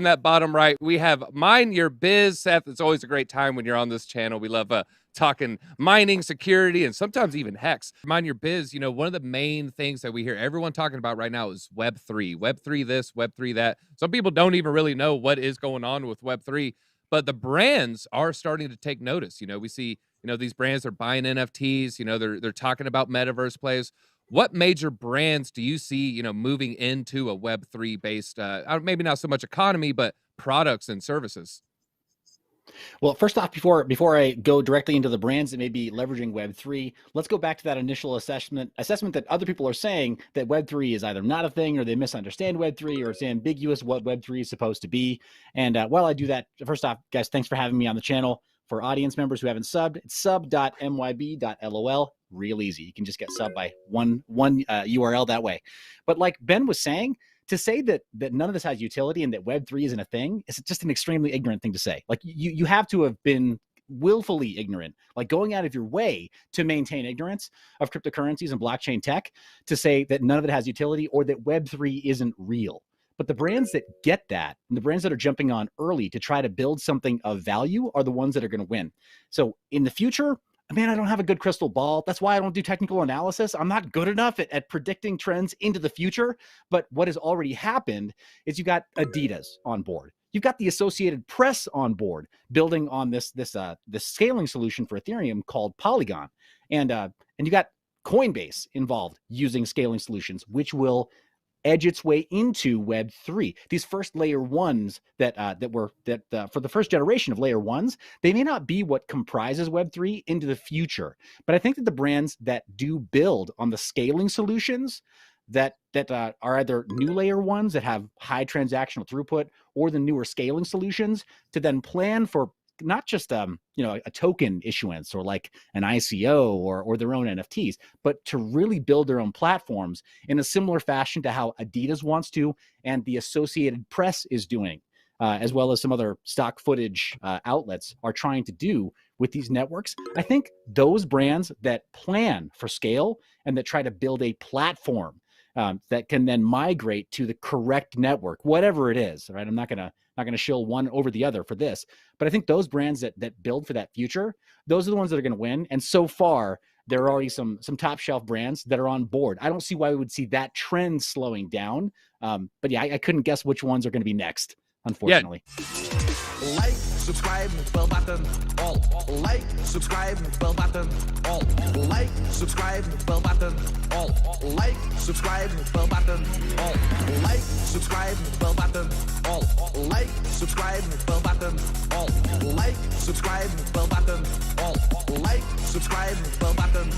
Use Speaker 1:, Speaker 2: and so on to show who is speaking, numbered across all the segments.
Speaker 1: In that bottom right, we have Mine Your Biz. Seth, it's always a great time when you're on this channel. We love talking mining, security, and sometimes even hex. Mine Your Biz, one of the main things that we hear everyone talking about right now is Web3. Web3 this, Web3 that. Some people don't even really know what is going on with Web3, but the brands are starting to take notice. We see, these brands are buying NFTs, they're talking about metaverse plays. What major brands do you see, moving into a Web3 based, maybe not so much economy, but products and services?
Speaker 2: Well, first off, before I go directly into the brands that may be leveraging Web3, let's go back to that initial assessment that other people are saying that Web3 is either not a thing, or they misunderstand Web3, or it's ambiguous what Web3 is supposed to be. And while I do that, first off, guys, thanks for having me on the channel. For audience members who haven't subbed, it's sub.myb.lol. Real easy. You can just get subbed by one URL that way. But like Ben was saying, to say that none of this has utility and that Web3 isn't a thing is just an extremely ignorant thing to say. Like you have to have been willfully ignorant, like going out of your way to maintain ignorance of cryptocurrencies and blockchain tech, to say that none of it has utility or that Web3 isn't real. But the brands that get that, and the brands that are jumping on early to try to build something of value, are the ones that are going to win. So in the future, man, I don't have a good crystal ball. That's why I don't do technical analysis. I'm not good enough at predicting trends into the future. But what has already happened is you got Adidas on board. You've got the Associated Press on board, building on this scaling solution for Ethereum called Polygon, and you got Coinbase involved using scaling solutions, which will edge its way into Web3. These first layer ones that for the first generation of layer ones, they may not be what comprises Web3 into the future. But I think that the brands that do build on the scaling solutions that are either new layer ones that have high transactional throughput, or the newer scaling solutions to then plan for not just a token issuance or like an ICO or their own NFTs, but to really build their own platforms in a similar fashion to how Adidas wants to and the Associated Press is doing, as well as some other stock footage outlets are trying to do with these networks. I think those brands that plan for scale and that try to build a platform that can then migrate to the correct network, whatever it is, right? I'm not gonna shill one over the other for this, but I think those brands that build for that future, those are the ones that are going to win. And so far, there are already some top shelf brands that are on board. I don't see why we would see that trend slowing down. But yeah, I couldn't guess which ones are going to be next, unfortunately.
Speaker 3: Yeah. Like, subscribe, bell button, all. Like, subscribe, bell button, all. Like, subscribe, bell button, all. Like, subscribe, bell button, all. Like, subscribe, bell button, all. Like, subscribe, bell button, all. Like, subscribe, bell button, all. Like, subscribe, bell button.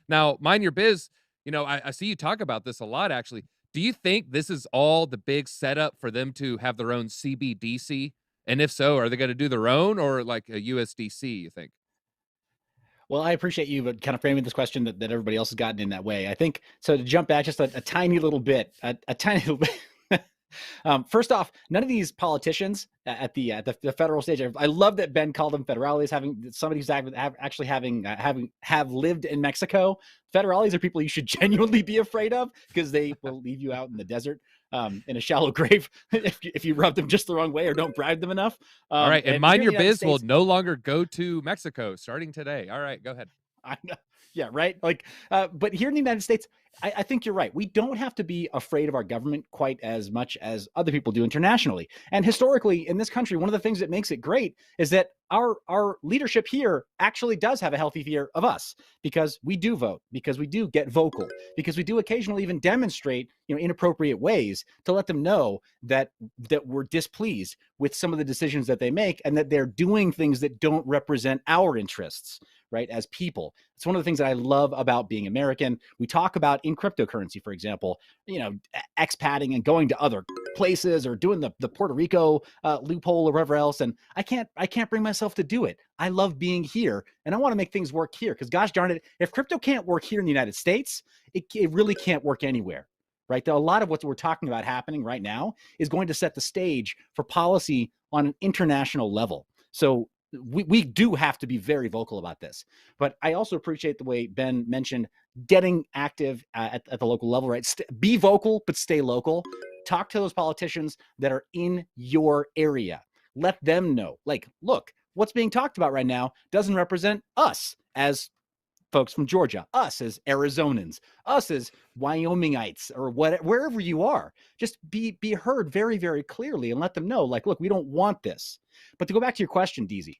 Speaker 1: Now, Mind Your Biz, I see you talk about this a lot, actually. Do you think this is all the big setup for them to have their own CBDC? And if so, are they going to do their own or like a USDC, you think?
Speaker 2: Well, I appreciate you kind of framing this question that everybody else has gotten in that way. I think, so to jump back just a tiny little bit, a tiny little bit. First off, none of these politicians at the federal stage. I love that Ben called them federales. Having somebody who's actually have lived in Mexico. Federales are people you should genuinely be afraid of, because they will leave you out in the desert in a shallow grave if you rub them just the wrong way or don't bribe them enough.
Speaker 1: All right, and Mind Your Biz will no longer go to Mexico starting today. All right, go ahead.
Speaker 2: I know. Yeah, right. Like, but here in the United States, I think you're right. We don't have to be afraid of our government quite as much as other people do internationally. And historically, in this country, one of the things that makes it great is that our leadership here actually does have a healthy fear of us, because we do vote, because we do get vocal, because we do occasionally even demonstrate, inappropriate ways to let them know that we're displeased with some of the decisions that they make, and that they're doing things that don't represent our interests, right, as people. It's one of the things that I love about being American. We talk about in cryptocurrency, for example, expatting and going to other places, or doing the Puerto Rico loophole or wherever else. And I can't bring myself to do it. I love being here, and I want to make things work here, because gosh darn it, if crypto can't work here in the United States, it really can't work anywhere. Right? A lot of what we're talking about happening right now is going to set the stage for policy on an international level. So we do have to be very vocal about this. But I also appreciate the way Ben mentioned getting active at the local level, right? Be vocal, but stay local. talk to those politicians that are in your area. Let them know, like, look, what's being talked about right now doesn't represent us as folks from Georgia, us as Arizonans, us as Wyomingites, or wherever you are. Just be heard very, very clearly and let them know, like, look, we don't want this. But to go back to your question, DZ,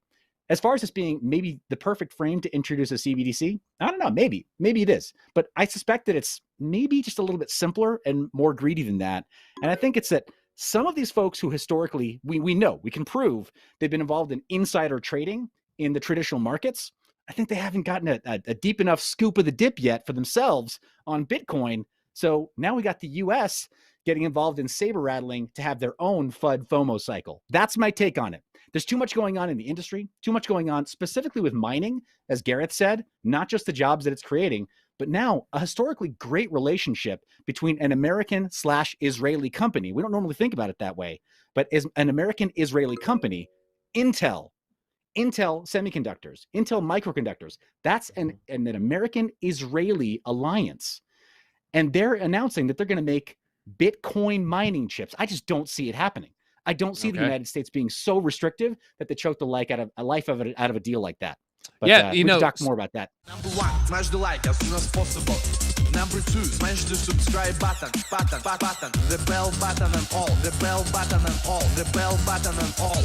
Speaker 2: as far as this being maybe the perfect frame to introduce a CBDC, I don't know, maybe it is. But I suspect that it's maybe just a little bit simpler and more greedy than that. And I think it's that some of these folks who historically, we know, we can prove they've been involved in insider trading in the traditional markets, I think they haven't gotten a deep enough scoop of the dip yet for themselves on Bitcoin. So now we got the US getting involved in saber rattling to have their own FUD FOMO cycle. That's my take on it. There's too much going on in the industry, too much going on specifically with mining, as Gareth said, not just the jobs that it's creating, but now a historically great relationship between an American/Israeli company. We don't normally think about it that way, but as an American-Israeli company, Intel Semiconductors, Intel Microconductors, that's an American-Israeli alliance. And they're announcing that they're going to make Bitcoin mining chips. I just don't see it happening. I don't see the United States being so restrictive that they choke the life out of a deal like that. But
Speaker 1: yeah,
Speaker 2: we can talk more about that.
Speaker 3: Number 1, smash the like as soon as possible. Number 2, smash the subscribe button, the bell button and all, the bell button and all, the bell button and all.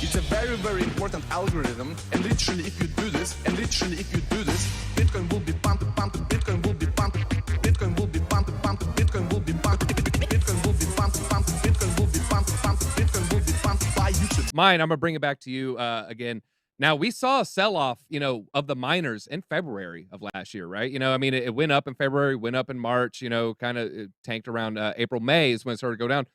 Speaker 3: It's a very, very important algorithm, and literally if you do this, Bitcoin will be pumped, Bitcoin will be pumped, Bitcoin will be pumped, Bitcoin will be pumped, Bitcoin will be pumped, Bitcoin will be pumped, Bitcoin will be pumped by YouTube.
Speaker 1: Mine, I'm gonna bring it back to you again. Now, we saw a sell-off, of the miners in February of last year, right? I mean, it went up in February, went up in March, kind of tanked around April, May is when it started to go down.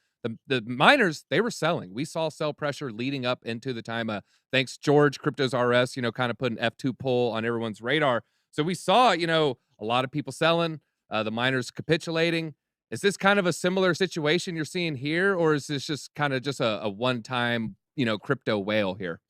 Speaker 1: The miners, they were selling. We saw sell pressure leading up into the time. Thanks, George, Cryptos RS, kind of put an F2 pull on everyone's radar. So we saw, a lot of people selling, the miners capitulating. Is this kind of a similar situation you're seeing here, or is this just kind of just a one-time, crypto whale here?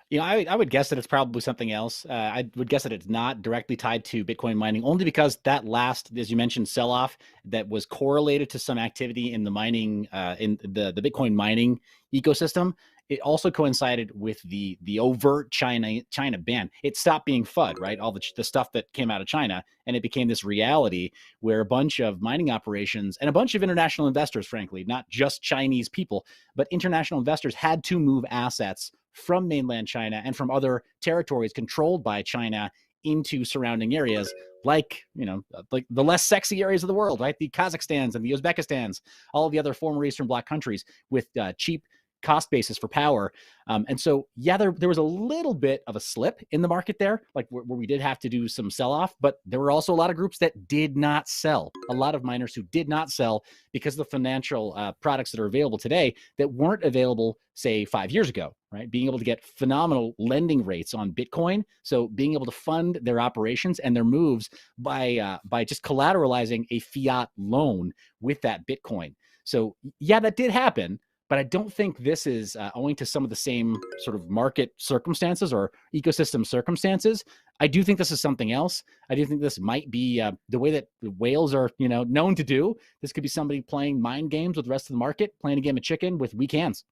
Speaker 2: I would guess that it's probably something else. I would guess that it's not directly tied to Bitcoin mining, only because that last, as you mentioned, sell-off that was correlated to some activity in the mining, in the Bitcoin mining ecosystem. It also coincided with the overt China ban. It stopped being FUD, right? All the stuff that came out of China, and it became this reality where a bunch of mining operations and a bunch of international investors, frankly, not just Chinese people, but international investors had to move assets from mainland China and from other territories controlled by China into surrounding areas like the less sexy areas of the world, right? The Kazakhstans and the Uzbekistans, all of the other former Eastern Bloc countries with cheap cost basis for power. And so, yeah, there was a little bit of a slip in the market there, like where we did have to do some sell-off, but there were also a lot of groups that did not sell, a lot of miners who did not sell because of the financial products that are available today that weren't available, say, 5 years ago, right? Being able to get phenomenal lending rates on Bitcoin. So being able to fund their operations and their moves by just collateralizing a fiat loan with that Bitcoin. So yeah, that did happen. But I don't think this is owing to some of the same sort of market circumstances or ecosystem circumstances. I do think this is something else. I do think this might be the way that the whales are, known to do. This could be somebody playing mind games with the rest of the market, playing a game of chicken with weak hands.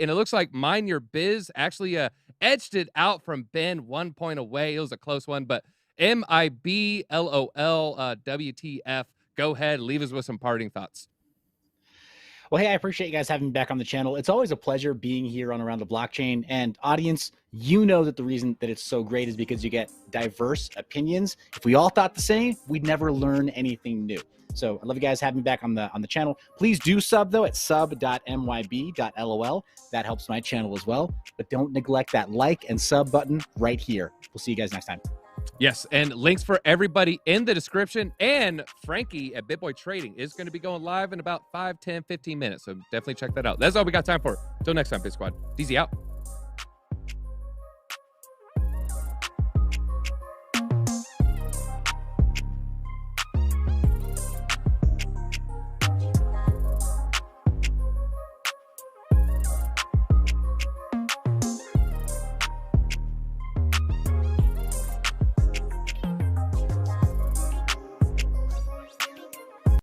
Speaker 1: And it looks like Mine Your Biz actually edged it out from Ben 1 point away. It was a close one, but MIBLOL WTF. Go ahead, leave us with some parting thoughts.
Speaker 2: Well, hey, I appreciate you guys having me back on the channel. It's always a pleasure being here on Around the Blockchain. And audience, that the reason that it's so great is because you get diverse opinions. If we all thought the same, we'd never learn anything new. So I love you guys having me back on the channel. Please do sub though at sub.myb.lol. That helps my channel as well. But don't neglect that like and sub button right here. We'll see you guys next time.
Speaker 1: Yes, and links for everybody in the description. And Frankie at BitBoy Trading is going to be going live in about 5, 10, 15 minutes. So definitely check that out. That's all we got time for. Until next time, Biz Squad. DZ out.